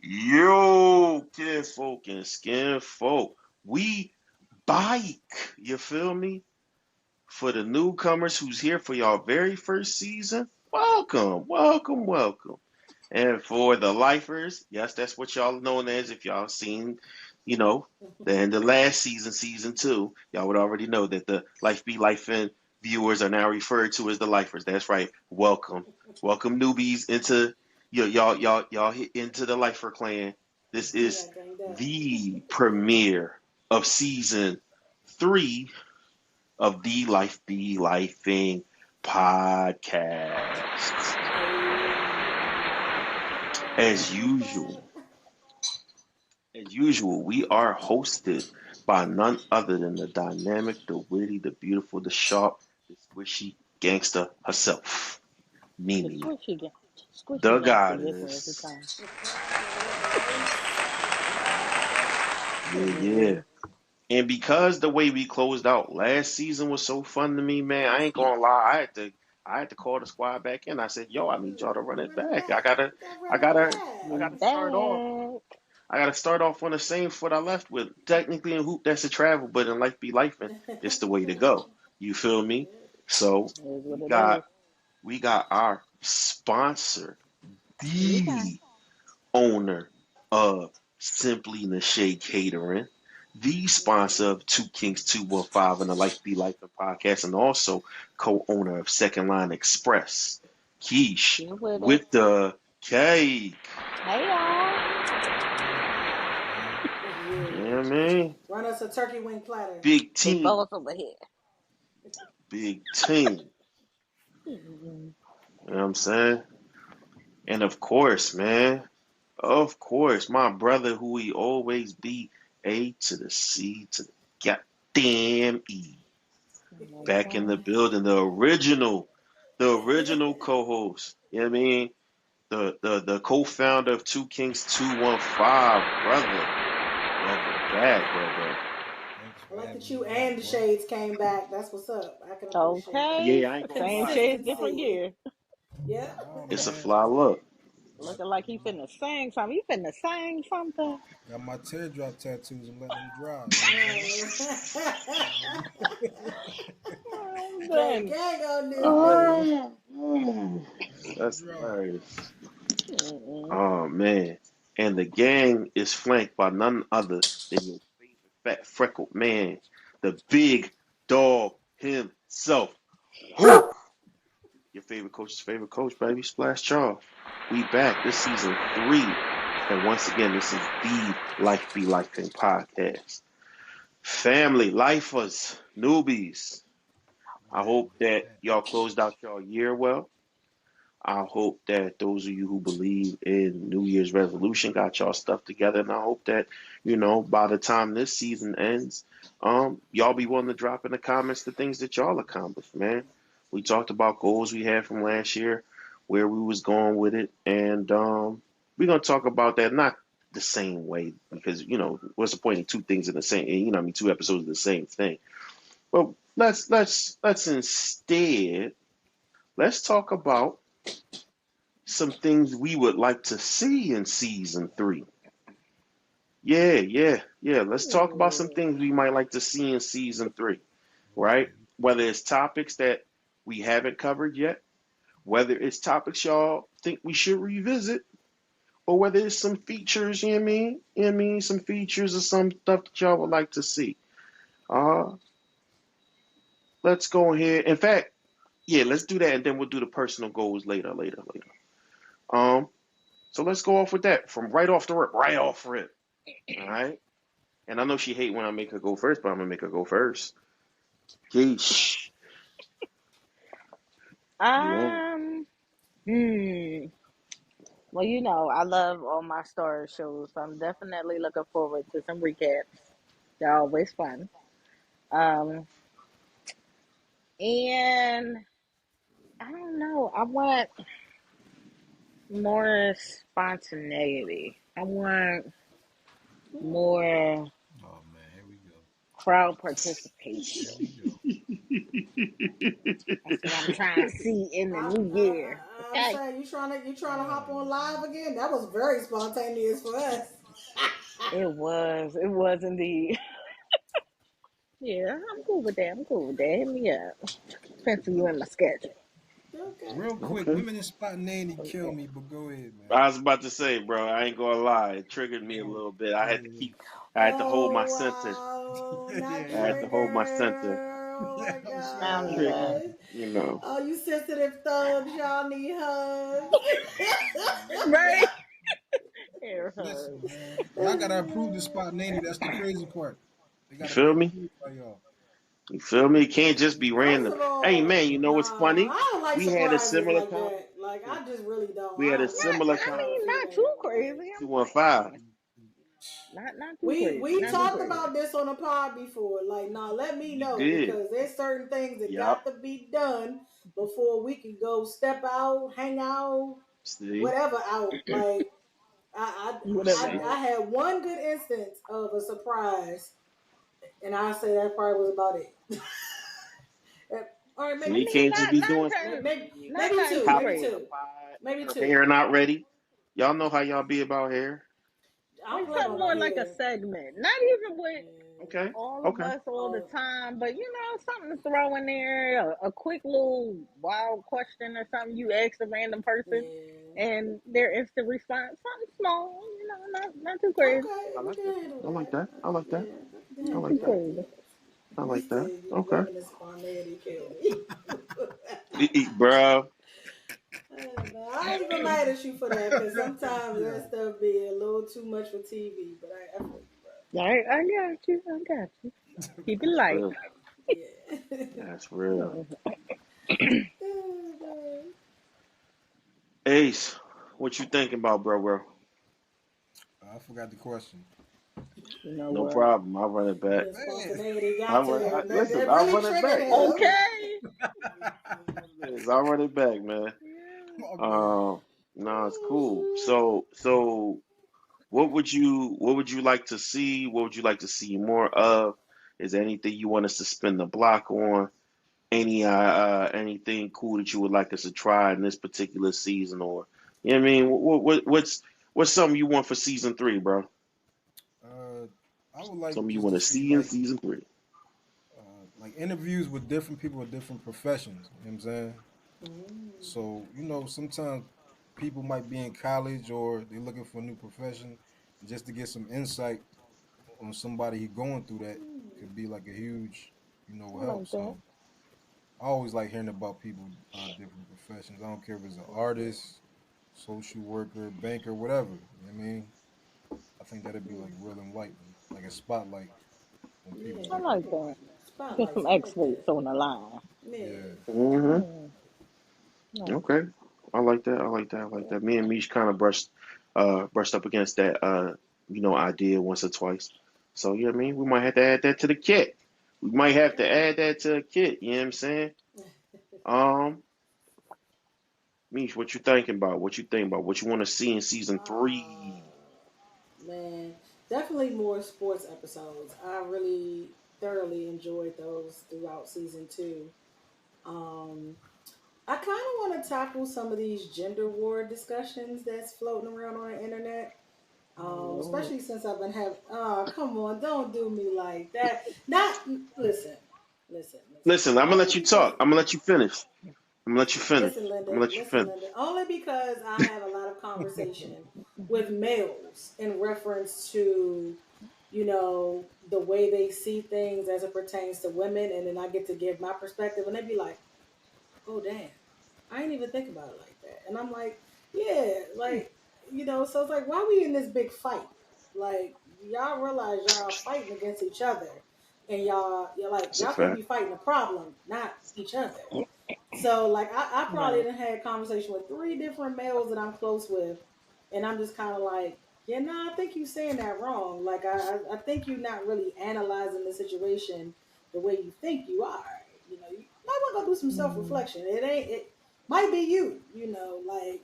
Yo, kid folk and skin folk. We bike. You feel me? For the newcomers who's here for y'all very first season, welcome, welcome, welcome. And for the lifers, yes, that's what y'all known as. If y'all seen, you know, the end of last season, season two, y'all would already know that the Life Be Life in viewers are now referred to as the lifers. That's right. Welcome, welcome newbies into y'all hit into the lifer clan. This is the premiere of season three of the Life Be Lifing podcast. As usual, As usual, we are hosted by none other than the dynamic, the witty, the beautiful, the sharp, the squishy gangster herself, The Mimi, squishy the gangster gets me every goddess. time. Yeah, yeah. And because the way we closed out last season was so fun to me, man, I ain't gonna lie. I had to call the squad back in. I said, "Yo, I need y'all to run it back. I gotta, I We gotta start off. back. I gotta start off on the same foot I left with. Technically in hoop, that's a travel, but in life be life, and it's the way to go. You feel me? So It is we what it is. got we got our sponsor, Yeah. the owner of Simply Nashay Catering, the sponsor of Two Kings 215 and the Life Be Life podcast, and also co-owner of Second Line Express, Keish, Get with it. with the cake. Hey, y'all. Yeah, man. Run us a turkey wing platter. Big Big team. balls over here. Big team. Mm-mm. You know what I'm saying? And of course, man, of course, my brother who he always be, A to the C to the goddamn E. That's Back in the right. building, the original co-host. You know what I mean? The co-founder of Two Kings 215, brother. Welcome back, brother. I like that you and the shades came back. That's what's up. I can appreciate Okay. Yeah, I that. ain't gonna Same lie. shades, different Consistency. gear. Yeah. It's a fly look. Looking like he finna sing something. You finna sing something? Got my teardrop tattoos. I'm letting them dry. You know I'm Gang done. gang on this bitch. Oh, what that's I'm saying? hilarious. Mm-mm. Oh man. And the gang is flanked by none other than your favorite fat freckled man, the big dog himself. Who? Your favorite coach, baby, Splash Charles. We back this season three. And once again, this is the Life Be Life Thing podcast. Family, lifers, newbies. I hope that y'all closed out y'all year well. I hope that those of you who believe in New Year's resolution got y'all stuff together, and I hope that by the time this season ends, y'all be willing to drop in the comments the things that y'all accomplished, man. We talked about goals we had from last year, where we was going with it, and we're gonna talk about that not the same way because what's the point of two things in the same, two episodes of the same thing. But let's instead let's talk about some things we would like to see in season three. Yeah, yeah, yeah. Let's talk about some things we might like to see in season three, right? Whether it's topics that we haven't covered yet, whether it's topics y'all think we should revisit, or whether it's some features, some features or some stuff that y'all would like to see. Uh, let's go ahead. In fact, yeah, let's do that, and then we'll do the personal goals later. Um, so let's go off with that from right off the rip, right off rip. All right. And I know she hate when I make her go first, but I'm gonna make her go first. Yeesh. You want? Um, hmm. Well, I love all my star shows, so I'm definitely looking forward to some recaps. They're always fun. Um, and I don't know. I want more spontaneity. I want more Oh man, here we go. crowd Here participation. we go. That's what I'm trying to see in the new year. I'm Okay. saying you trying to hop Oh on live man. again. That was very spontaneous for us. It was. It was indeed. Yeah, I'm cool with that. I'm cool with that. Hit me up. Pencil you in my schedule. Okay. Real quick, Okay. women in spontaneity kill me, but go ahead, man. I was about to say, bro, I ain't gonna lie. It triggered me a Oh, little bit. yeah. I had to hold my Oh center. wow, not I had Yeah. to hold my trigger. center. Oh Yeah, my I'm I don't sorry. do that. Triggered, god. you know. Oh, you sensitive thugs, y'all need hugs. Right? Air Listen, hugs. man. Y'all gotta approve the spontaneity. That's the crazy part. They You gotta be feel me? approved by y'all. You feel me? It can't just be First random. of Hey all, man, you know what's nah, funny? I don't like We had a surprises similar like that. Like conversation. I just really don't. We I had a don't like. similar I don't conversation. feel Not that. too Like crazy. I'm 215. saying. Not too we crazy. we Not too talked crazy. about this on a pod before. Like, nah, let me You know did. because there's certain things that Yup. got to be done before we can go step out, hang out, See? whatever out. Like I Whatever. I, I, I Out. had one good instance of a surprise, and I say that probably was about it. All right, See, I you mean, can't just not be not doing stuff turn, and maybe then not maybe nothing two, too hop maybe on crazy. the two, pod and maybe her two. hair not ready. Y'all know how y'all be about hair. I Like don't play something about my more like a hair. segment. Not even with Yeah. Okay. all of Okay. us all the Oh, time, but something to throw in there, a quick little wild question or something you ask a random person, yeah. and their instant response, something small, not too crazy, Okay, I we like can that. handle I like that. that. I like that. Yeah, I can I not handle like too that. that. crazy. Yes. I You like that. say you Okay. women in spontaneity kill me. Bro. Man, I ain't even mad at you for that because sometimes Yeah. that stuff be a little too much for TV. But I feel you, All right, I got you. I got you. Keep it light. Real. bro. Yeah. That's real. You Oh, man. Ace, what you thinking about, bro? I forgot the question. know No what? problem. I'll run it back. The Man. spontaneity got to him. That, Listen, that I'll really run it triggered back. him. Okay. It is. I'll run it back, man. Yeah. My bad. Um, no, it's Oh, cool. shoot. So what would you like to see? What would you like to see more of? Is there anything you want us to spin the block on? Anything cool that you would like us to try in this particular season, or you know what I mean? What's something you want for season three, bro? Uh, I would like Something you just want to to see see in season three? like interviews with different people with different professions. You know what I'm saying? Mm. So, sometimes people might be in college or they're looking for a new profession. Just to get some insight on somebody who going through that Mm. could be like a huge, I help. like that. So I always like hearing about people different professions. I don't care if it's an Okay. artist, social worker, banker, whatever. You know what I mean? I think that'd be like Mm. real enlightening, like a spotlight on people's I Yeah. like different that. professions. Get Spotlights. some I like that. experts on the line. Yeah. Yeah. Mm-hmm. Yeah. No. Okay. I like that. I like that. I like that. Me and Mish kind of brushed up against that idea once or twice. So you know what I mean? We might have to add that to the kit. We might have to add that to the kit, you know what I'm saying? Um, Mish, what you thinking about? What you think about? What you want to see in season uh, three? man, definitely more sports episodes. I really thoroughly enjoyed those throughout season two. Um, I kind of want to tackle some of these gender war discussions that's floating around on the internet. Lord. Especially since I've been having. Oh, come on! Don't do me like that. Not listen, listen. Listen, I'm gonna let Only you because talk. I'm gonna let you finish. I'm gonna let you finish. listen, I'm Linda. gonna let you Listen, finish. Linda. Only because I have a lot of conversation with males in reference to, the way they see things as it pertains to women, and then I get to give my perspective, and they be like, "Oh, damn, I ain't even think about it like that." And I'm like, "Yeah, like, so it's like, why we in this big fight? Like, y'all realize y'all fighting against each other, and you're like, That's a y'all supposed to fact. be fighting a problem, not each other." So like I probably Right. done had a conversation with three different males that I'm close with, and I'm just kind of like, yeah, no, I think you're saying that wrong. Like I think you're not really analyzing the situation the way you think you are. You might want to go do some self Mm, reflection. It might be you. Like,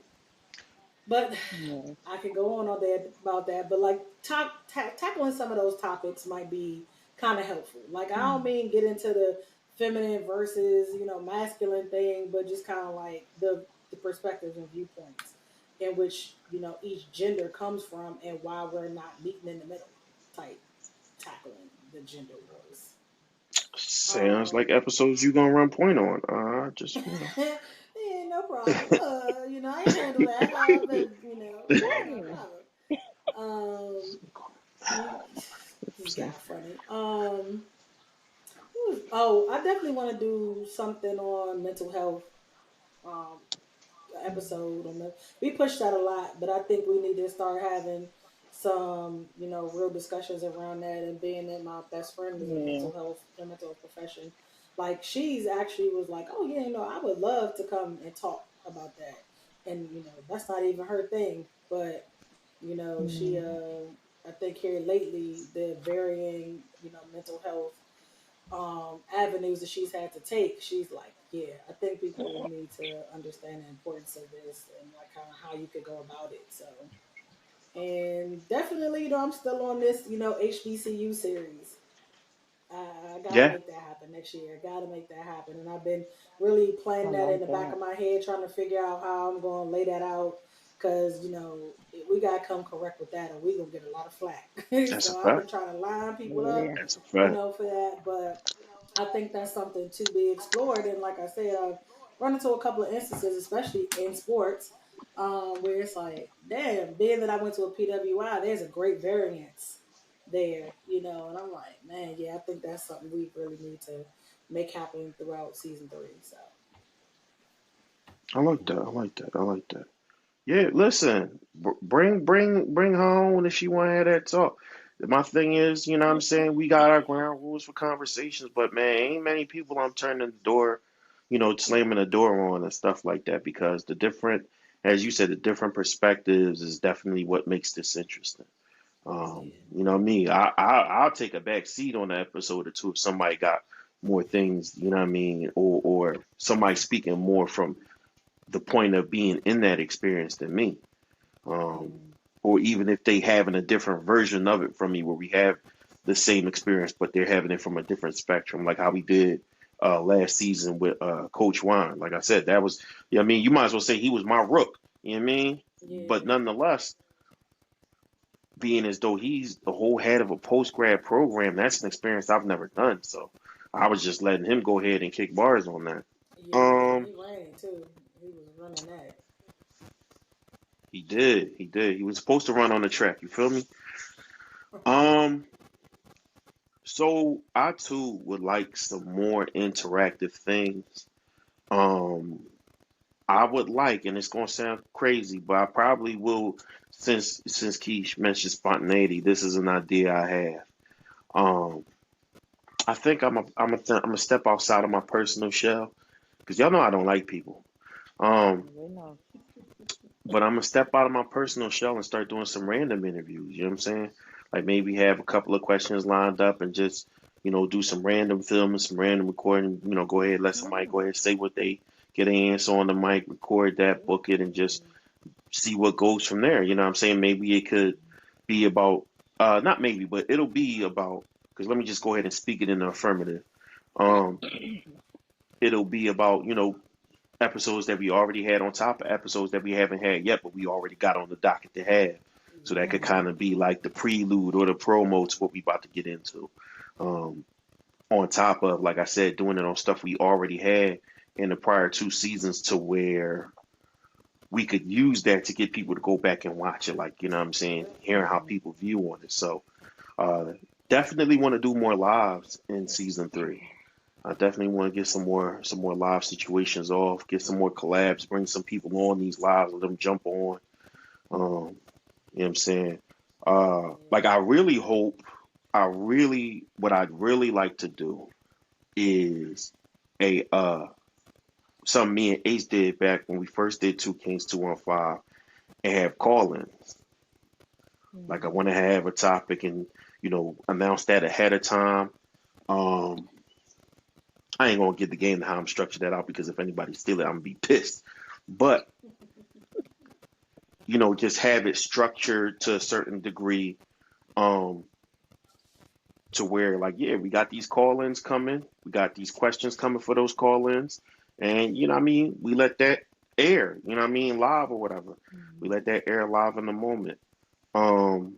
but yeah. I could go on all day about that. But like tackling some of those topics might be kind of helpful. Like I don't mean get into the feminine versus masculine thing, but just kind of like the perspectives and viewpoints in which each gender comes from and why we're not meeting in the middle type tackling the gender wars. Sounds like Um, episodes you gonna run point on. Just yeah, no problem. I can handle that. But yeah, no Dang. problem. Um, you, this guy funny. Oh, I definitely want to do something on mental health. Um, episode on the. We push that a lot, but I think we need to start having some, real discussions around that. And being that my best friend is in Yeah. the mental health profession, like she's actually was like, oh yeah, I would love to come and talk about that. And that's not even her thing, but she Mm. I think here lately the varying mental health avenues that she's had to take, she's like, yeah, I think people need to understand the importance of this and like kind of how you could go about it. So, and definitely, I'm still on this, HBCU series. I gotta yeah, make that happen next year. Gotta make that happen. And I've been really I planning that in like the back that. of my head, trying to figure out how I'm going to lay that out. Cause we gotta come correct with that, or we gonna get a lot of flack. that's a So I've been fact. trying to line people up, Yeah. That's a fact. for that. But I think that's something to be explored. And like I said, I've run into a couple of instances, especially in sports, where it's like, damn, being that I went to a PWI, there's a great variance there, and I'm like, man, yeah, I think that's something we really need to make happen throughout season 3. So, I like that. I like that. I like that. Yeah, listen, bring her on if she want to have that talk. My thing is, you know what I'm saying, we got our ground rules for conversations, but man, ain't many people I'm turning the door, slamming the door on and stuff like that because the different, as you said, the different perspectives is definitely what makes this interesting. yeah, Me, I'll take a back seat on an episode or two if somebody got more things, you know what I mean, or somebody speaking more from the point of being in that experience than me, um, yeah, or even if they having a different version of it from me, where we have the same experience, but they're having it from a different spectrum, like how we did last season with Coach Juan. Like I said, that was, you might as well say he was my rook. You know what I mean? But yeah. nonetheless, being as though he's the whole head of a post grad program, that's an experience I've never done. So I was just letting him go ahead and kick bars on that. Yeah, and Um, he ran it too. He was running that. he did, he did. He was supposed to run on the track. You feel me? Um, So I too would like some more interactive things. Um, I would like, and it's gonna sound crazy, but I probably will. Since Keish mentioned spontaneity, this is an idea I have. Um, I think I'm a step outside of my personal shell because y'all know I don't like people. Um, We know. but I'm gonna step out of my personal shell and start doing some random interviews. You know what I'm saying? Like maybe have a couple of questions lined up and just, do some random filming, some random recording. Go ahead, let somebody Yeah, go ahead say what they get an answer on the mic, record that, book it, and just see what goes from there. You know what I'm saying? Maybe it could be about, not maybe, but it'll be about. Because let me just go ahead and speak it in the affirmative. Um, it'll be about episodes that we already had on top of episodes that we haven't had yet, but we already got on the docket to have. So that could kind yeah, of be like the prelude or the promo to what we about to get into. Um, on top of, like I said, doing it on stuff we already had in the prior 2 seasons to where we could use that to get people to go back and watch it. Like, you know what I'm saying? yep. Hearing how people view on it. So uh, definitely want to do more lives in season 3. I definitely want to get some more live situations off, get some more collabs, bring some people on these lives, let them jump on. You know what I'm saying? Like I really hope, what I'd really like to do is a something me and Ace did back when we first did Two Kings 215 and have call-ins. Like I want to have a topic and announce that ahead of time. Um, I ain't gonna get the game to how I'm structured that out because if anybody steal it, I'm gonna be pissed. But just have it structured to a certain degree, um, to where like, yeah, we got these call-ins coming, we got these questions coming for those call-ins, and you know what I mean, we let that air, you know what I mean, live or whatever. We let that air live in the moment. Um,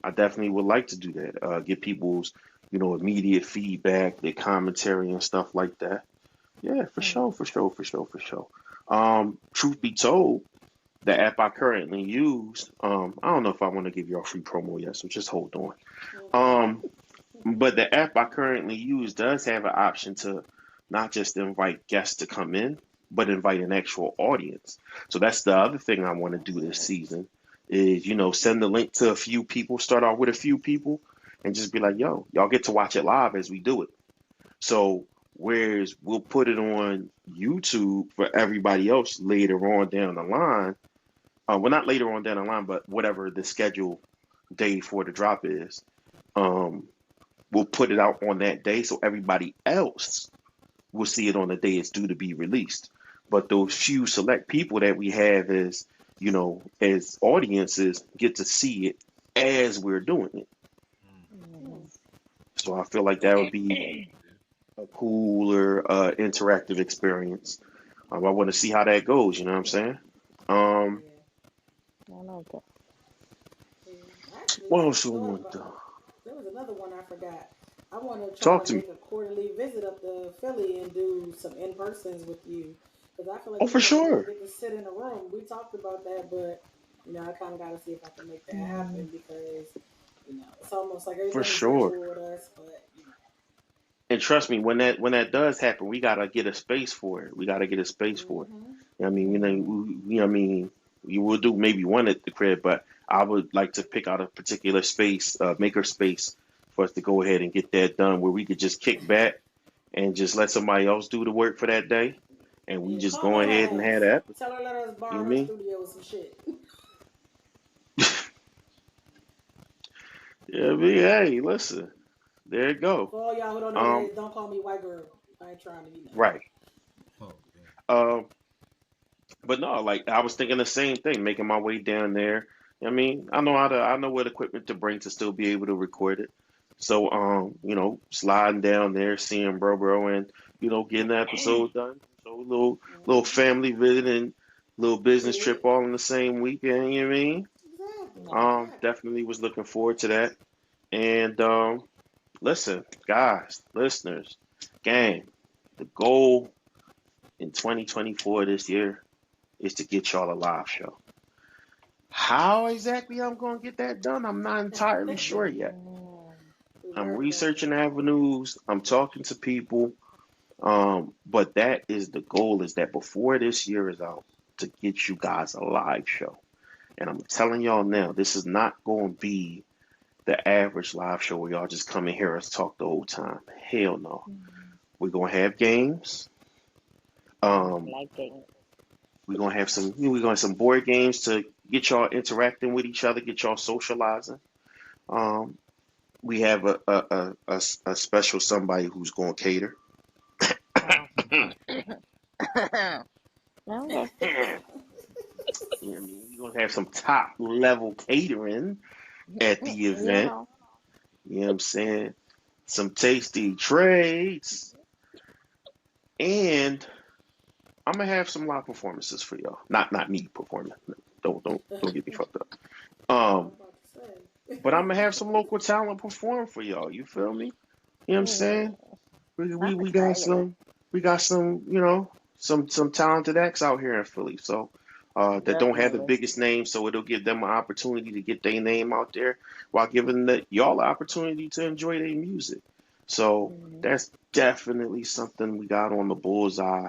I definitely would like to do that. Get people's, immediate feedback, their commentary and stuff like that. Yeah, for sure, for sure, for sure, for sure. Truth be told, the app I currently use, I don't know if I want to give y'all free promo yet, so just hold on. Okay. Um, but the app I currently use does have an option to not just invite guests to come in, but invite an actual audience. So that's the other thing I want to do this season is, send the link to a few people, start off with a few people, and just be like, yo, y'all get to watch it live as we do it. So whereas we'll put it on YouTube for everybody else later on down the line, well, not later on down the line, but whatever the scheduled day for the drop is, um, we'll put it out on that day so everybody else will see it on the day it's due to be released. But those few select people that we have as, as audiences get to see it as we're doing it. Hmm. So I feel like that would be a cooler, interactive experience. I want to see how that goes. You know what I'm saying? Um, Yeah. I like it. Yeah. Actually, what I else do I thought want about. to do? There was another one I forgot. I want to try Talk to to me. make a quarterly visit up to Philly and do some in persons with you because I feel like Oh, you for never really sure, get to sit in a room. We talked about that, but I kind of got to see if I can make that happen because it's almost like for everything's sure. virtual with us, but And trust me, when that does happen, we gotta get a space for it. We gotta get a space for it. hmm I mean, I mean, you will do maybe one at the crib, but I would like to pick out a particular space, maker space, for us to go ahead and get that done, where we could just kick back and just let somebody else do the work for that day, and we yeah, just call go my ahead and have ass. that. Tell her let us You know borrow what I her mean? studio or some shit. Yeah, I mean, hey, listen, there you go. For all y'all who don't know what it Um, is, don't call me white girl. I ain't trying to. right. Oh, damn. Um, but no, like I was thinking the same thing, making my way down there. I mean, I know what equipment to bring to still be able to record it. So, sliding down there, seeing bro, and getting the episode done. So little Mm-hmm. family visit and little business Yeah, trip all in the same weekend. You know what I mean? exactly, Nice. exactly. Definitely was looking forward to that. And listen, guys, listeners, gang, the goal in 2024 this year is to get y'all a live show. How exactly I'm going to get that done, I'm not entirely sure yet. We I'm working on it. researching avenues, I'm talking to people, but that is the goal, is that before this year is out, to get you guys a live show. And I'm telling y'all now, this is not going to be the average live show where y'all just come and hear us talk the whole time. Hell no. We're going to have games. I Um, like it. we're gonna have some board games to get y'all interacting with each other, get y'all socializing. Um, we have a special somebody who's going to cater. Oh. Okay. You know what I mean? We're gonna have some top level catering at the event. Yeah. You know what I'm saying? Some tasty treats, and I'm gonna have some live performances for y'all. Not me performing. Don't get me fucked up. I Um, was about to but I'm say. gonna have some local talent perform for y'all. You feel me? You know what I'm saying? I'm We got excited. some, some talented acts out here in Philly. So that don't have the Definitely. biggest name, so it'll give them an opportunity to get their name out there while giving y'all the opportunity to enjoy their music. So Hmm. that's definitely something we got on the bullseye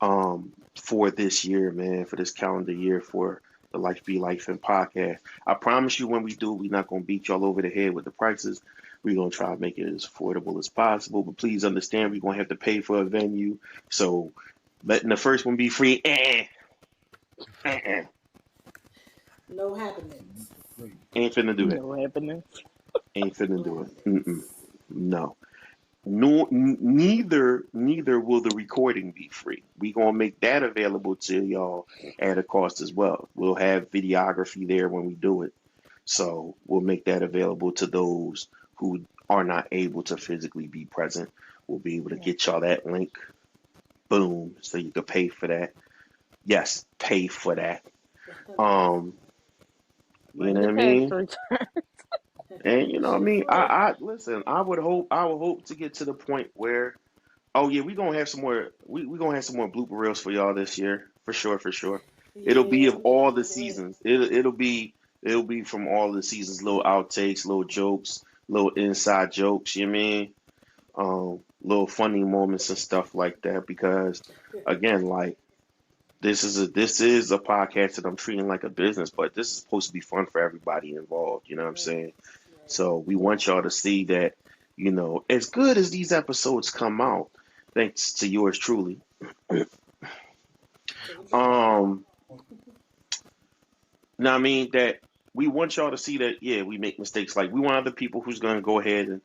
for this year, man, for this calendar year for the Life Be Life and podcast. I promise you when we do, we're not gonna beat y'all over the head with the prices. We're gonna try to make it as affordable as possible, but please understand we're gonna have to pay for a venue. So letting the first one be free, No happenings. For free. ain't finna do that. No happening. Ain't finna No do it. Mm-mm. happenings. No. No, neither will the recording be free. We gonna make that available to y'all at a cost as well. We'll have videography there when we do it, so we'll make that available to those who are not able to physically be present, we'll be able to Yeah. get y'all that link. Boom, so you can pay for that. Yes, pay for that. Um, you Bring know the what I tax mean? return. And you know what I Shit mean? free. I listen, I would hope to get to the point where, oh yeah, we gonna have some more we gonna have some more blooper reels for y'all this year. For sure, for sure. It'll be Yeah, of I'm all trying the to get. seasons. It'll be from all the seasons, little outtakes, little jokes, little inside jokes, you know what I mean? Little funny moments and stuff like that because again, like this is a podcast that I'm treating like a business, but this is supposed to be fun for everybody involved, you know what I'm Right, saying? right. So we want y'all to see that, as good as these episodes come out, thanks to yours truly. Take a drink. Um, now I mean that we want y'all to see that, yeah, we make mistakes. Like we want other people who's gonna go ahead and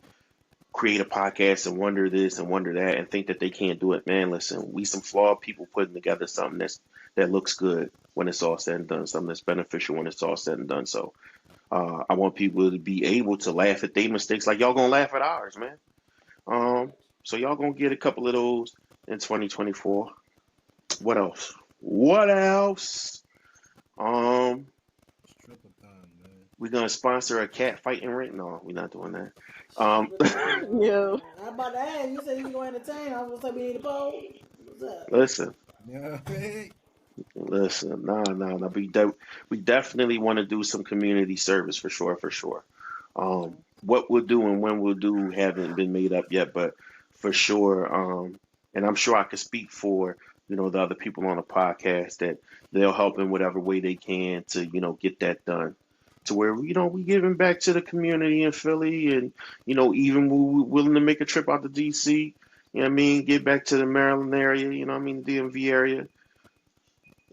create a podcast and wonder this and wonder that and think that they can't do it. Man, listen, we some flawed people putting together something that looks good when it's all said and done, something that's beneficial when it's all said and done. So I want people to be able to laugh at their mistakes like y'all gonna laugh at ours, man. Um, Right. so y'all gonna get a couple of those in 2024. What else? What else? Um, Strip-a-thon, man. we gonna sponsor a cat fighting ring? No, we're not doing that. Um, Yo. I'm about to ask. You said you was going to entertain. I was gonna say we need a poll. What's up? listen, Yeah, hey. listen. No. We definitely want to do some community service for sure, for sure. Okay. What we'll do and when we'll do haven't been made up yet, but for sure, and I'm sure I could speak for the other people on the podcast that they'll help in whatever way they can to get that done, to where we giving back to the community in Philly, and even we willing to make a trip out to DC. You know what I mean? Get back to the Maryland area. You know what I mean? The DMV area,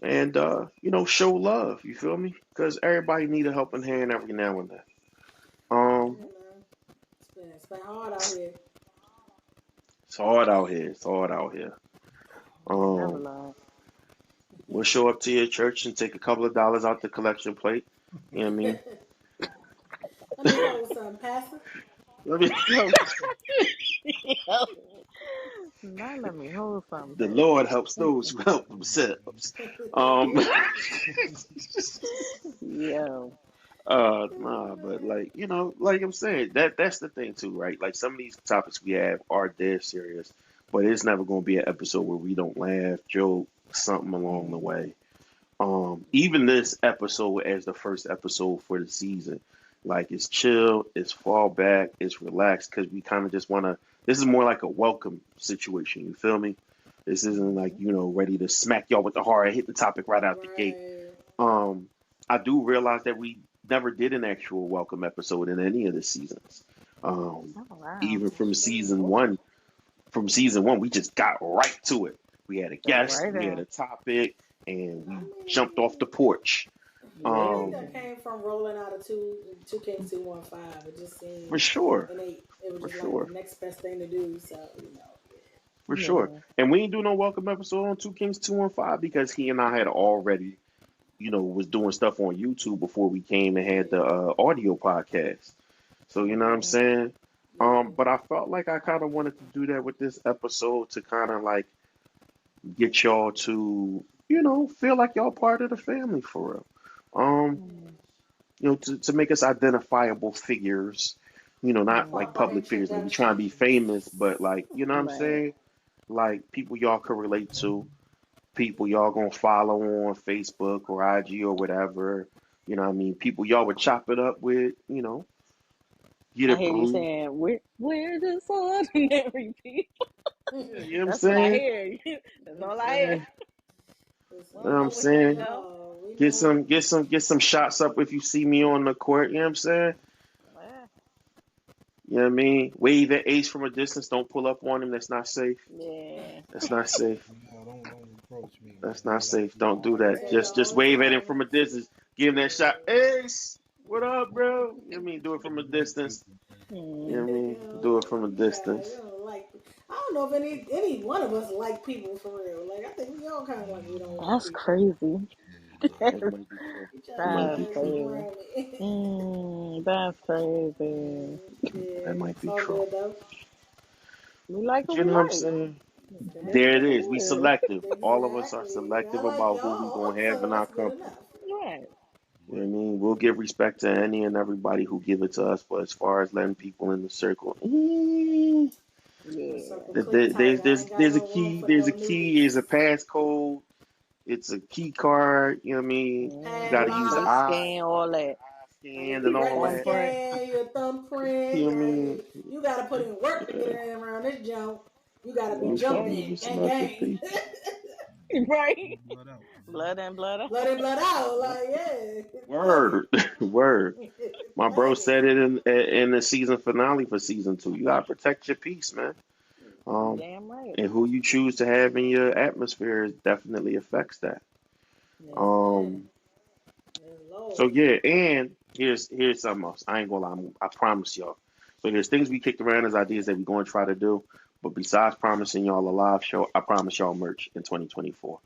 and show love. You feel me? Because everybody need a helping hand every now and then. Um, Yeah, man. It's been hard out here. It's hard out here. It's hard out here. Never Um, lie. we'll show up to your church and take a couple of dollars out the collection plate. You know what I mean? Let me hold something, Pastor. Let me. Yo. Yo. Not let me hold something, The Pastor. Lord helps those who help themselves. Um, Yo. nah, but like I'm saying, that's the thing too, right? Like some of these topics we have are dead serious, but it's never going to be an episode where we don't laugh, joke, something along the way. Even this episode as the first episode for the season, like it's chill, it's fall back, it's relaxed because we kind of just want to. This is more like a welcome situation. You feel me? This isn't like Mhm. ready to smack y'all with the horror, hit the topic right out the gate. Right. Um, I do realize that we never did an actual welcome episode in any of the seasons. Um, Oh wow. Even That's true. from season one, we just got right to it. We had a Go guest, right we had in. a topic, and I we jumped off the mean, porch. I think Um, that Yeah. came from rolling out of two Kings 215. It just for seemed sure, innate. It was for just like the sure, next best thing to do. So for sure. Yeah. And we ain't do no welcome episode on Two Kings 215 because he and I had already, was doing stuff on YouTube before we came and had the audio podcast. So you know what I'm Okay. saying? yeah, But I felt like I kind of wanted to do that with this episode to kind of like get y'all to, feel like y'all part of the family for real. Um, Mm. to make us identifiable figures, not Mm. like public corporate figures, like we trying to be famous, introductions. but like, you know what I'm Right. saying? Like people y'all could relate to, people y'all gonna follow on Facebook or IG or whatever. You know what I mean? People y'all would chop it up with, get I a hear you brew. saying we're just ordinary people. Yeah, you know what I'm That's what I saying? hear. That's You know what I'm all I hear. saying? Listen, You know we what Well, I'm know what you you saying? know. know. We Get know. some shots up if you see me on the court, you know what I'm saying? Yeah. You know what I mean? Wave at Ace from a distance, don't pull up on him, that's not safe. Yeah. That's not safe. No, don't approach me, That's man. not You got safe. you Don't got do I other can that. tell you people. Just all the wave at him from a time. distance. Give him that shot. Yeah. Ace, what up, bro? You know what I mean? Do it from a You got distance. people, man. You know Mm. what I mean? Do it from a You distance. don't like. I don't know if any one of us like people for real. Like I think we all kind of like we don't like That's people. crazy. That might be true. He trying That to might put That's be hands true. crazy. around me. That's crazy. That Yeah, might it's be all true. good though. We like But what you we know what I'm like. saying? That's There it good. is. We selective. All of us are Exactly. I selective like about who we y'all, gonna have so in our that's good company. enough. Right. You know what I mean? We'll give respect to any and everybody who give it to us, but as far as letting people in the circle, My Yeah. circle click tight. I ain't got there's a no room key, for there's a no key, newbies. is a passcode, it's a key card, you know what I mean? You gotta use the Face Padlock. eye, scan, all that. I need scan your and all retina that. Thumbprint. scan, your thumbprint. You know what I mean? You gotta put in work to get Yeah. in around this jump. You gotta be You feel Okay. me? jumping. You Gang, selective gang. people. Right. Blood out, man. Blood in, blood Blood in, out. blood out. Yep. Like, yeah. Flag Word. Word. it. My bro Flag said it. it in the season finale for season 2. You gotta protect your peace, man. You Um, damn right. and who you choose to have in your atmosphere definitely affects that. Yes, man. Um, Yes, so Lord. yeah, and here's something else. I ain't gonna lie. I promise y'all. So there's things we kicked around as ideas that we're gonna try to do. But besides promising y'all a live show, I promise y'all merch in 2024.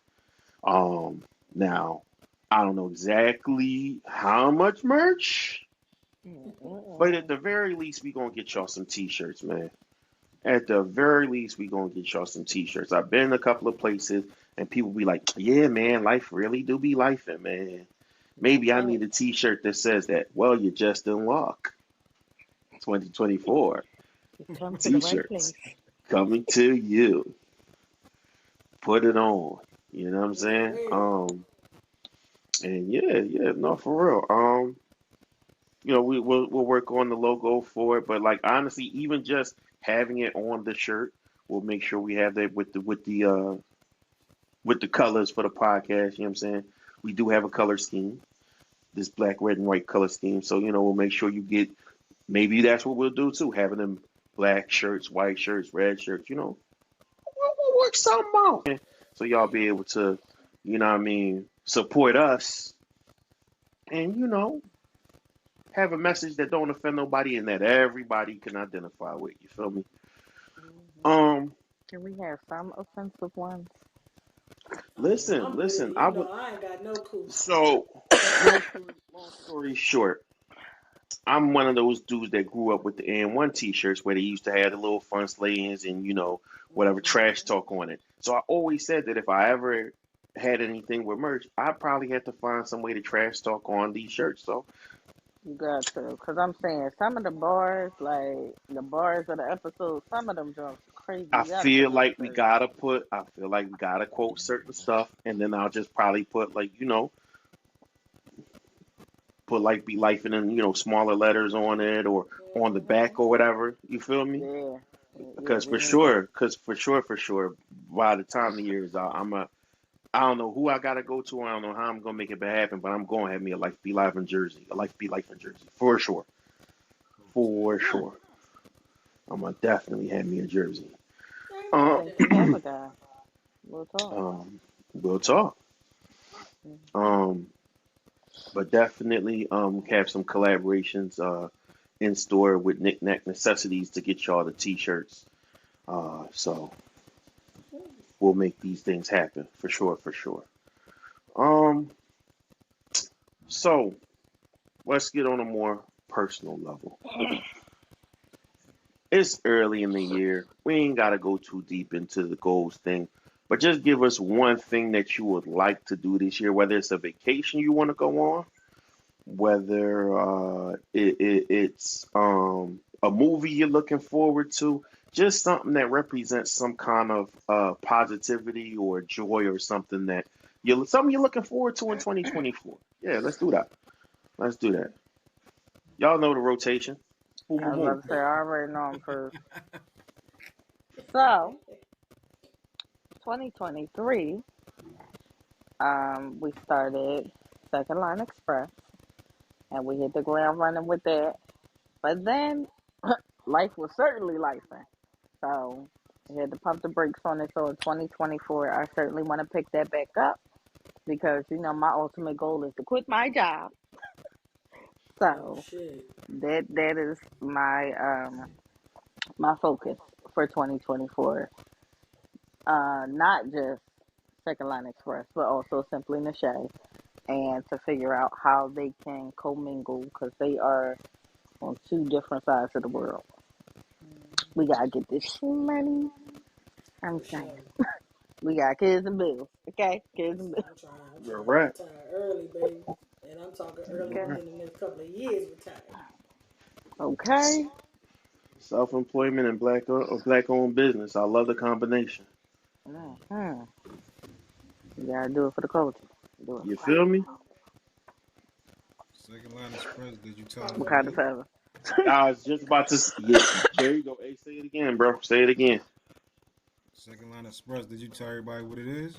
Um, now I don't know exactly how much merch, but at Mm-mm. the very least, we gonna get y'all some t-shirts, man. At the very least, we gonna get y'all some t-shirts. I've been a couple of places and people be like, "Yeah, man, life really do be lifing, man. That's Maybe I right. need a t-shirt that says that." Well, you're just in luck. 2024 You come to the right place. t-shirts coming to you. Put it on. You know what I'm Yes, saying? sir. And yeah, no, for real. We'll work on the logo for it, but like honestly, even just having it on the shirt, we'll make sure we have that with the colors for the podcast. You know what I'm saying? We do have a color scheme, this black, red, and white color scheme. So we'll make sure you get. Maybe that's what we'll do too, having them black shirts, white shirts, red shirts. We'll work something out, man. So y'all be able to, what I mean, support us and have a message that don't offend nobody and that everybody can identify with. You feel me? Hmm. Um, Can we have some offensive ones? listen, I'm listen. good. I You would know, I ain't got no couth. so long story short. I'm one of those dudes that grew up with the N1 t-shirts where they used to have the little fun slayings and whatever trash Hmm. talk on it. So I always said that if I ever had anything with merch, I probably had to find some way to trash talk on these shirts. So You got to. Because I'm saying some of the bars, like the bars of the episode, some of them jumps crazy. I You got to put feel on the like we shirt. gotta put. I feel like we gotta quote certain stuff, and then I'll just probably put like put like be life in smaller letters on it or on the Hmm. back or whatever. You feel me? Yeah. Yeah, Because we need that. for sure, by the time the year is out, I don't know who I gotta go to. I don't know how I'm gonna make it happen, but I'm gonna have me a Life Be Live in Jersey, a Life Be Life in Jersey for sure, for Say no. sure. I'm gonna definitely have me a jersey. Say I Uh, no, think you Daddy. have a guy. We'll talk. we'll talk. Hmm. Um, but definitely have some collaborations in store with Knick Knack Necessities to get y'all the t-shirts. So we'll make these things happen for sure, for sure. Um, so let's get on a more personal level. It's early in the year. We ain't got to go too deep into the goals thing, but just give us one thing that you would like to do this year, whether it's a vacation you want to go on, whether it's a movie you're looking forward to, just something that represents some kind of positivity or joy or something you're looking forward to in 2024. Yeah, let's do that. Let's do that. Y'all know the rotation. Boom, I boom, was about boom. to say, I already know him first. So, 2023, we started Second Line Express, and we hit the ground running with that. But then, life was certainly lifing. So, we had to pump the brakes on it. So, in 2024, I certainly want to pick that back up because, my ultimate goal is to quit my job. Oh So, shit. that is my focus for 2024. Not just Second Line Express, but also Simply Niche. and to figure out how they can commingle because they are on two different sides of the world. We gotta get this money. I'm For saying sure. we got kids and bills. Okay, kids and Listen, bills. I'm All trying to right. retire early, baby. And I'm talking early Okay, within the next couple of years retire. okay. Self-employment and black owned business. I love the combination. Mm-hmm. You gotta do it for the culture. Do it You for feel me? Second Line Express, did you tell Pause us what what on it kind of is? mute. favor? I was just about to. Yeah, there you go. Hey, say it again, bro. Say it again. Second Line Express, did you tell everybody what it is?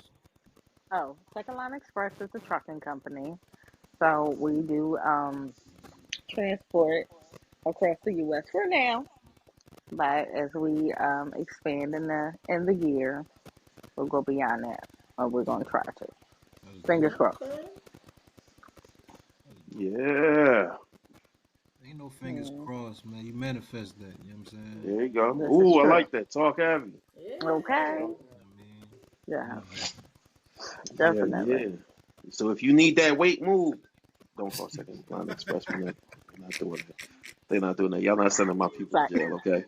Oh, Second Line Express is a trucking company. So we do transport across the U.S. for now. But as we expand in the year, we'll go beyond that. Or we're gonna try to. That's Fingers dope. crossed. Okay. That's dope. Yeah. Ain't no fingers Mm, crossed, man. You manifest that. You know what I'm saying? There you go. this is Ooh, I true. like that. Talk heavy. Okay. Yeah. I mean, Yeah, gonna happen. Yeah, definitely. yeah. So if you need that weight moved, don't call Second Line Express. We're not doing that. They're not doing that. Y'all not sending my people to Right. jail, okay?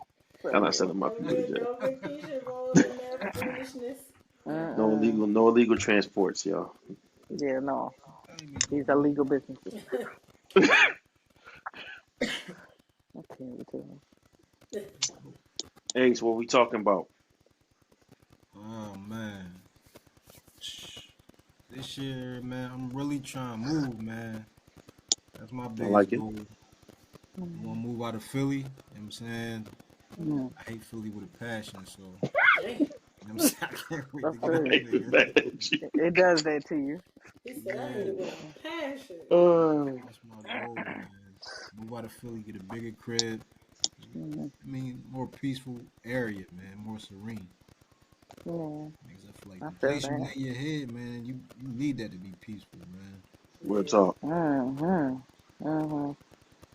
Y'all not sending my people to jail. Don't get Keisha involved in that foolishness. Mm-mm. No illegal transports, y'all. Yeah, no. I ain't me These doing are that. legal businesses. Can't. Okay, too. That's dope. Ace, what we talking about? Oh man, this year, man, I'm really trying to move, man. That's my I biggest like it. goal. I want Mm, to move out of Philly. You know what I'm saying? mm. I hate Philly with a passion, so you Damn. know what I'm saying? I can't wait to That's get out good. I ain't there. mad at you. It does that to you. He said I hate Yeah, it with a passion. that's my goal, man. Move out of Philly, get a bigger crib. Mm, I mean, more peaceful area, man, more serene. yeah, Because I feel like I the feel place you that. lay your head, man, you need that to be peaceful, man. Real Yeah. talk. Mm-hmm. Mm-hmm.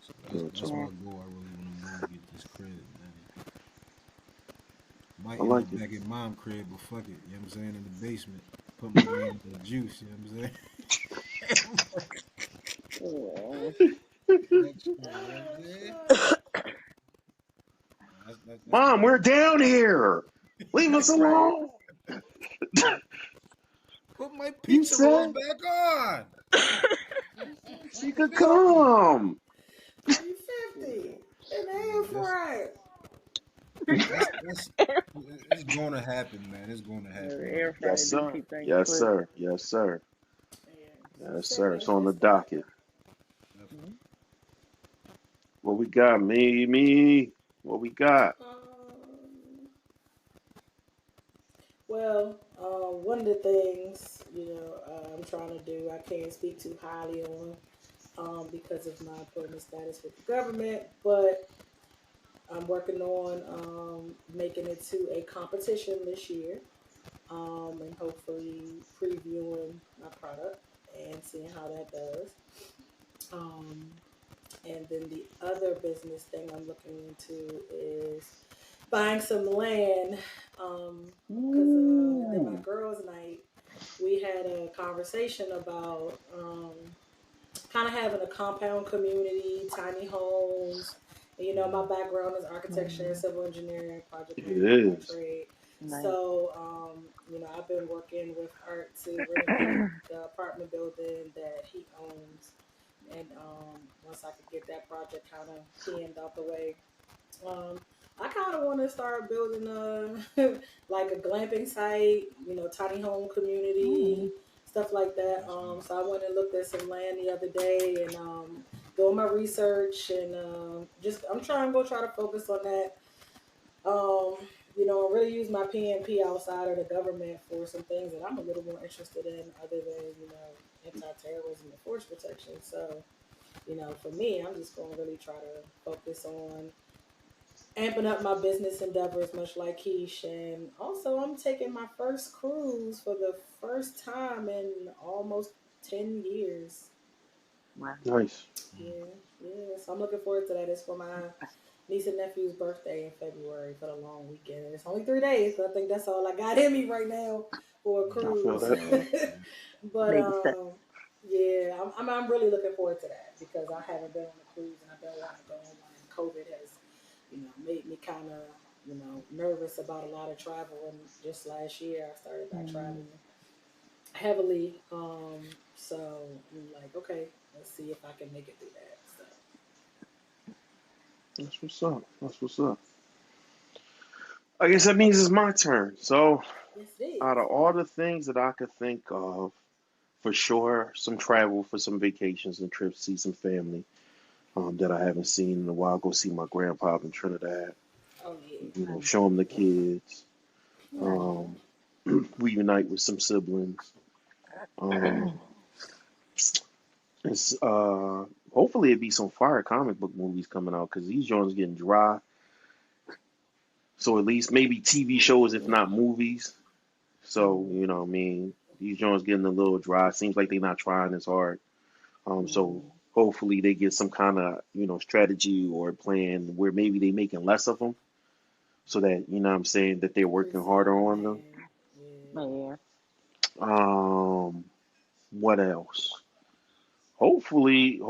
So Real that's talk. Yeah. my goal. I really want to move, get this crib, man. Might I end like up it. back at mom crib, but fuck it. You know what I'm saying? In the basement. Put my name in the juice, you know what I'm saying? Yeah. Extra, you know what I'm saying? Ah, That's the Mom, we're goal. down here. Leave us Right. alone. Put my You pizza rolls said back on. she could 50. come. 350 and air Yeah, fry. that's it's gonna happen, man. It's gonna The happen, air man. fryer Yes, do sir. keep things Yes, quick. sir. Yes, sir. Yeah, she Yes, said sir. It's on the manifest that. docket. Definitely. What we got? Me. What we got? Um, well, one of the things I'm trying to do, I can't speak too highly on because of my employment status with the government, but I'm working on making it to a competition this year, and hopefully previewing my product and seeing how that does. Um, and then the other business thing I'm looking into is buying some land. Because in my Ooh. girls' night, we had a conversation about kind of having a compound community, tiny homes. And, my background is architecture, Mm, civil engineering, project It management by is. trade. nice. So, I've been working with Art to renovate the apartment building that he owns. And once I could get that project kind of pinned out the way, um, I kind of want to start building a like a glamping site, tiny home community, Mm, stuff like that. That's nice. So I went and looked at some land the other day and doing my research and just I'm trying to try to focus on that. Um, really use my PNP outside of the government for some things that I'm a little more interested in, other than anti-terrorism and force protection. So for me, I'm just going to really try to focus on amping up my business endeavors, much like Keish. And also, I'm taking my first cruise for the first time in almost 10 years. wow. Nice. Mm. Yeah, yeah. So I'm looking forward to that. It's for my niece and nephew's birthday in February for the long weekend. And it's only 3 days, so I think that's all I got in me right now for a I Yeah, feel cruise. that. Yeah. but Baby step. Yeah, I'm really looking forward to that because I haven't been on a cruise and I've been wanting to go on one. And COVID has, made me kind of, nervous about a lot of travel. And just last year, I started back Mm. traveling heavily. So I'm like, okay, let's see if I can make it through that. So That's what's up. That's what's up. I guess that means it's my turn. So, yes, it out is. of all the things that I could think of, for sure, some travel for some vacations and trips, see some family that I haven't seen in a while. Go see my grandpa in Trinidad. Oh yeah. Nice. Show him the kids. Nice. Mm-hmm. Um, reunite with some siblings. Um, it's hopefully it be some fire comic book movies coming out because these joints getting dry. So at least maybe TV shows, if not movies. So Mm. what I mean, these joints getting a little dry. Seems like they're not trying as hard. So Mm-hmm. hopefully they get some kind of strategy or plan where maybe they making less of them, so that what I'm saying that they're working harder Preserve on them. man. Yeah. Yeah. Um, what else? Hopefully,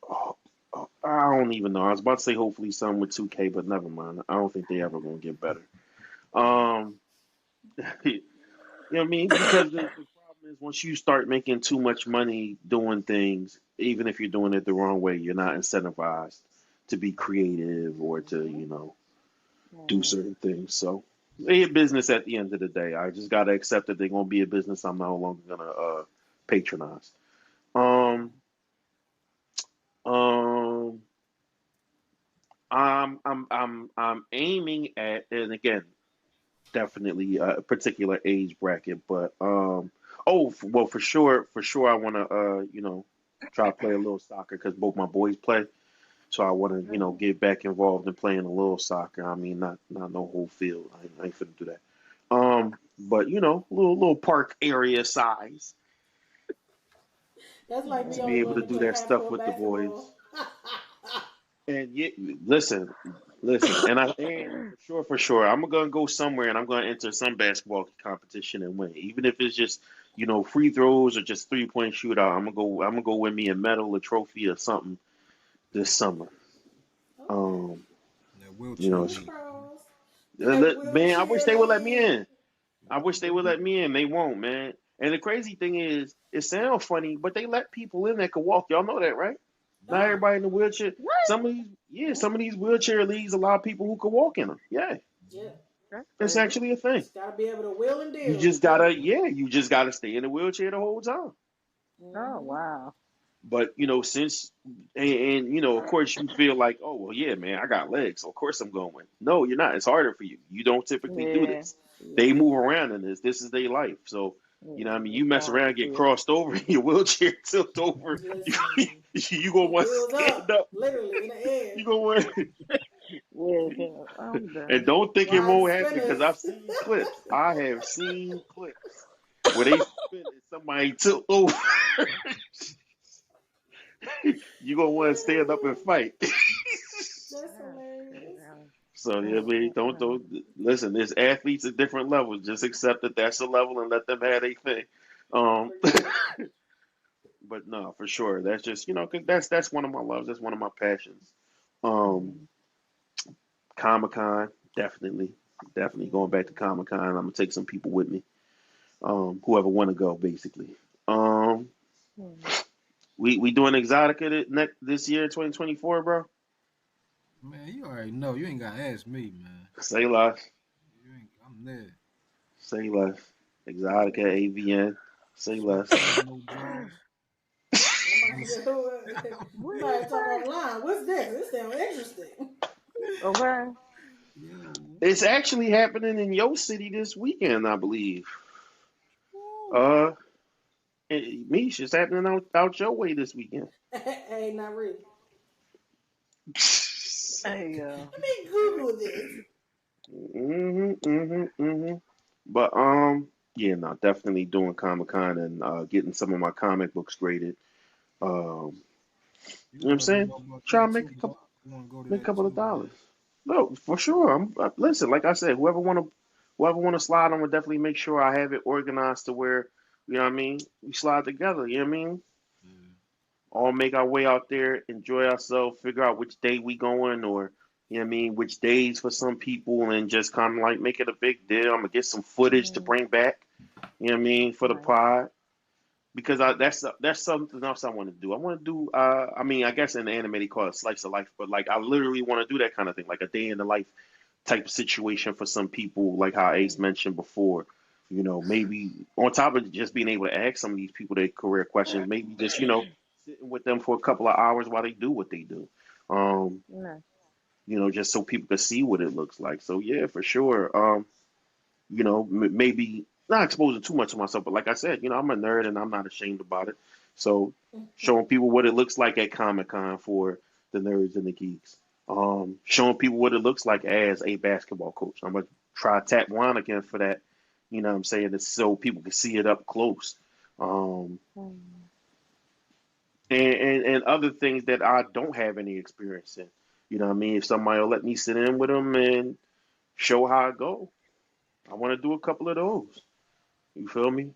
oh, I don't even know. I was about to say hopefully some with 2K, but never mind. I don't think they ever gonna get better. Um, you know what I mean? Because the problem is once you start making too much money doing things, even if you're doing it the wrong way, you're not incentivized to be creative or to, Mm-hmm. do Mm. certain things. So they a business at the end of the day. I just gotta accept that they're gonna be a business I'm no longer gonna patronize. Yeah. Um, um, I'm aiming at, and again, definitely a particular age bracket, but well, for sure, I want to try to play a little soccer because both my boys play, so I want to Okay. get back involved in playing a little soccer. I mean, not no whole field. I ain't finna do that. But little park area size That's like me to only be able to wanting to do play that half stuff court with the boys. basketball. And yeah, listen, and for sure, I'm gonna go somewhere and I'm gonna enter some basketball competition and win, even if it's just free throws or just 3-point shootout. I'm gonna go win me a medal, a trophy, or something this summer. Okay. Um, That you wheelchair know, Fingers league. crossed. That man, I wish wheelchair they would let me league. in. I wish they would let me in. They won't, man. And the crazy thing is, it sounds funny, but they let people in that can walk. Y'all know that, right? Not Oh. everybody in the wheelchair. What? Some of these wheelchair leagues allow people who can walk in them. Yeah, Yeah. That's it's crazy. actually a thing. Just gotta be able to wheel and You deal. just gotta, Period. yeah, you just gotta stay in the wheelchair the whole time. Oh Mm-hmm. wow. But since of course you feel like, oh well, yeah, man, I got legs, so of course I'm going to win. No, you're not. It's harder for you. You don't typically do Yeah. this. They Yeah. move around in this. This is their life. So Yeah. what I mean, you It's mess hard to around, get see it. crossed over, your wheelchair tilt over. Listen. You gonna want to Wheels stand up. up. Literally in the air. You gonna want, Yeah. Yeah. I'm and done. don't think it Riding won't happen because spinners. I've seen clips. I have seen clips where they spin and somebody tilt over. You gonna want to stand up and fight. That's Yeah. hilarious. So yeah, I Mm, mean, mm, don't mm. listen. There's athletes at different levels. Just accept that that's a level and let them have their thing. Um, Pretty much. but no, for sure, that's just 'cause that's one of my loves. That's one of my passions. Um, Mm. Comic Con, definitely going back to Mm-hmm. Comic Con. I'm gonna take some people with me. Whoever want to go, basically. Um, Mm. we doing Exotica next this year, 2024, bro. Man, you already know. You ain't gotta ask me, man. Say less, You ain't. I'm there. say less. Exotica, AVN, say Smoke less. show, no jaws. I'm about to It's- go. What We did might he have to talk say? offline. What's this? This sounds interesting. Okay. Yo, It's actually happening in your city this weekend, I believe. Ooh. Uh, Mish, it's happening out your way this weekend. Hey, not really. Hey, Let me Google this. Hmm. But yeah, no, definitely doing Comic Con and getting some of my comic books graded. Um, you you know what I'm gotta let me saying? know about Try to that make too, a cause couple, I want to go to make a that couple too, of dollars. man. No, for sure. Listen. Like I said, whoever want to slide, I'm gonna definitely make sure I have it organized to where You know what I mean? We slide together. You know what I mean? Yeah. All make our way out there, enjoy ourselves, figure out which day we going, or you know what I mean, which days for some people, and just kind of like make it a big deal. I'm gonna get some footage to Mm, bring back. You know what I mean, for the right. pod. Because that's something else I want to do. I want to do. I mean, I guess in the anime they call it slice of life, but like I literally want to do that kind of thing, like a day in the life type of situation for some people, like how Ace mentioned before. You know, maybe on top of just being able to ask some of these people their career questions, maybe just sitting with them for a couple of hours while they do what they do. Um, No. just so people can see what it looks like. So yeah, for sure. Maybe not exposing too much of myself, but like I said, I'm a nerd and I'm not ashamed about it. So showing people what it looks like at Comic Con for the nerds and the geeks. Showing people what it looks like as a basketball coach. I'm gonna try tap one again for that. You know what I'm saying? It's so people can see it up close. Um, Mm, and other things that I don't have any experience in. You know what I mean? If somebody will let me sit in with them and show how it go, I want to do a couple of those. You feel me?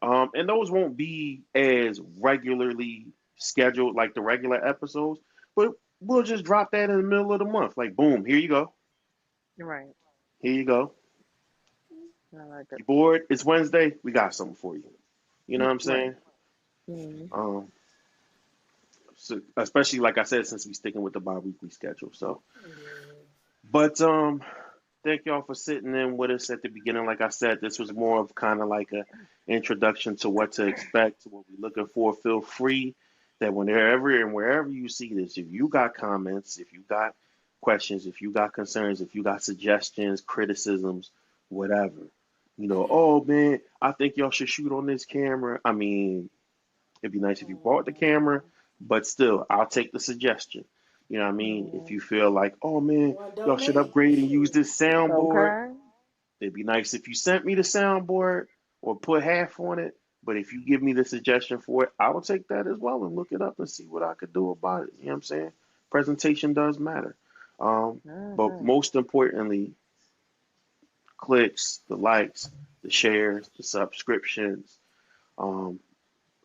And those won't be as regularly scheduled like the regular episodes, but we'll just drop that in the middle of the month. Like, boom, here you go. right. Here you go. I like it. You bored? It's Wednesday. We got something for you. You know what I'm Right. saying? Mm, Um, so especially like I said, since we sticking with the bi-weekly schedule. So, Yeah. but thank y'all for sitting in with us at the beginning. Like I said, this was more of kind of like a introduction to what to expect, to what we're looking for. Feel free that whenever and wherever you see this, if you got comments, if you got questions, if you got concerns, if you got suggestions, criticisms, whatever, oh man, I think y'all should shoot on this camera. I mean, it'd be nice if you brought the camera, but still, I'll take the suggestion. You know what I mean? If mm. you feel like, oh You man, want to y'all should donate? upgrade and use Shoot. this soundboard, Okay. it'd be nice if you sent me the soundboard or put half on it. But if you give me the suggestion for it, I will take that as well and look it up and see what I could do about it. You know what I'm saying? Presentation does matter. But Mm-hmm. most importantly, clicks, the likes, the shares, the subscriptions, um,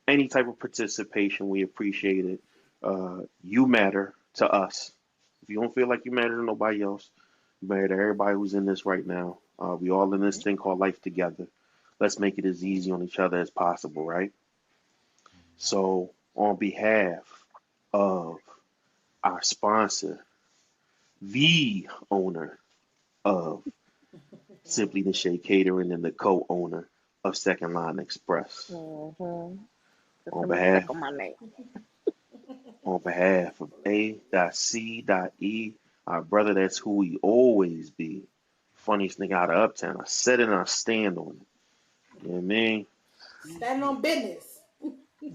any type of participation, we appreciate it. You matter to us. If you don't feel like you matter to nobody else, you matter to everybody who's in this right now. We all in this thing called life together. Let's make it as easy on each other as possible, right? So, on behalf of our sponsor, the owner of Simply the Shea Catering and the co-owner of Second Line Express, Mm-hmm. Put on some respect behalf on my name. on behalf of A.C.E, our brother, that's who we always be. Funniest nigga out of Uptown. I said it and I stand on it. You know what I mean? Standing on business.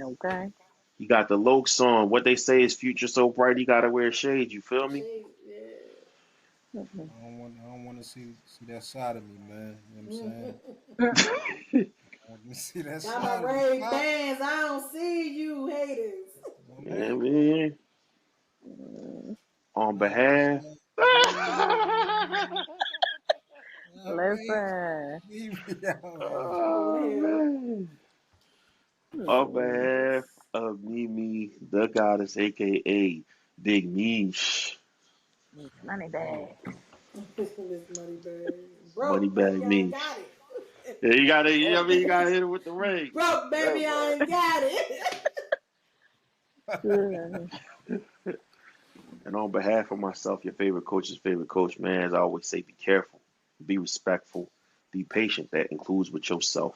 Okay. He got the Loke song. What they say is future so bright he gotta wear shades. You feel me? Shit, yeah. Mm-hmm. I don't want to see that side of me, man. You know what I'm saying? I want to see that Got my side of me. Ray Pop. Bans. I don't see you haters. You know what I You know mean? what I mean? Mm, On You know what I'm behalf. saying? Yeah. You know what I mean? listen. Leave me out, man. Go to Oh hell. man. On Mm, behalf of Mimi, the goddess, aka Big Mish, these money Mm. bags. Miss Money Bag. Broke, Moneybag baby, I ain't Mish. got it. Yeah, you gotta, you know what I mean? You Broke. gotta hit it with the ring. Broke, baby, I ain't got it. Yeah. And on behalf of myself, your favorite coach's favorite coach, man, as I always say, be careful, be respectful, be patient. That includes with yourself.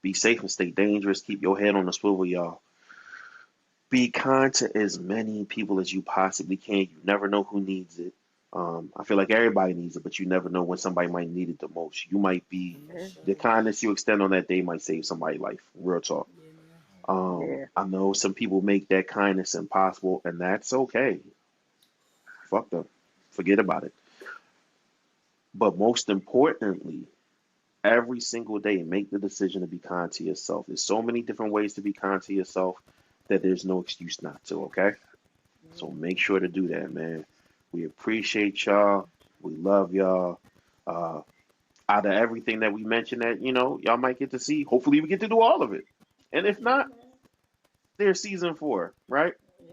Be safe and stay dangerous. Keep your head on the swivel, y'all. Be kind to as many people as you possibly can. You never know who needs it. I feel like everybody needs it, but you never know when somebody might need it the most. You might be For Yeah. the sure. kindness you extend on that day might save somebody's life. Real talk. Yeah. Yeah. I know some people make that kindness impossible, and that's okay. Fuck them. Forget about it. But most importantly, every single day, make the decision to be kind to yourself. There's so many different ways to be kind to yourself that there's no excuse not to, okay? So make sure to do that, man. We appreciate y'all. We love y'all. Uh, out of everything that we mentioned that, y'all might get to see. Hopefully we get to do all of it. And if Yeah, not, man. there's season 4, right? Yeah.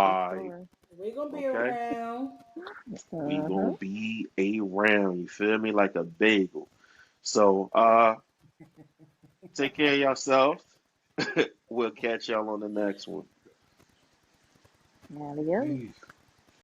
For Right. sure. We're gonna be Okay. around. We Mm-hmm. gonna be around, you feel me? Like a bagel. So take care of yourselves. We'll catch y'all on the next one. Adios. Peace.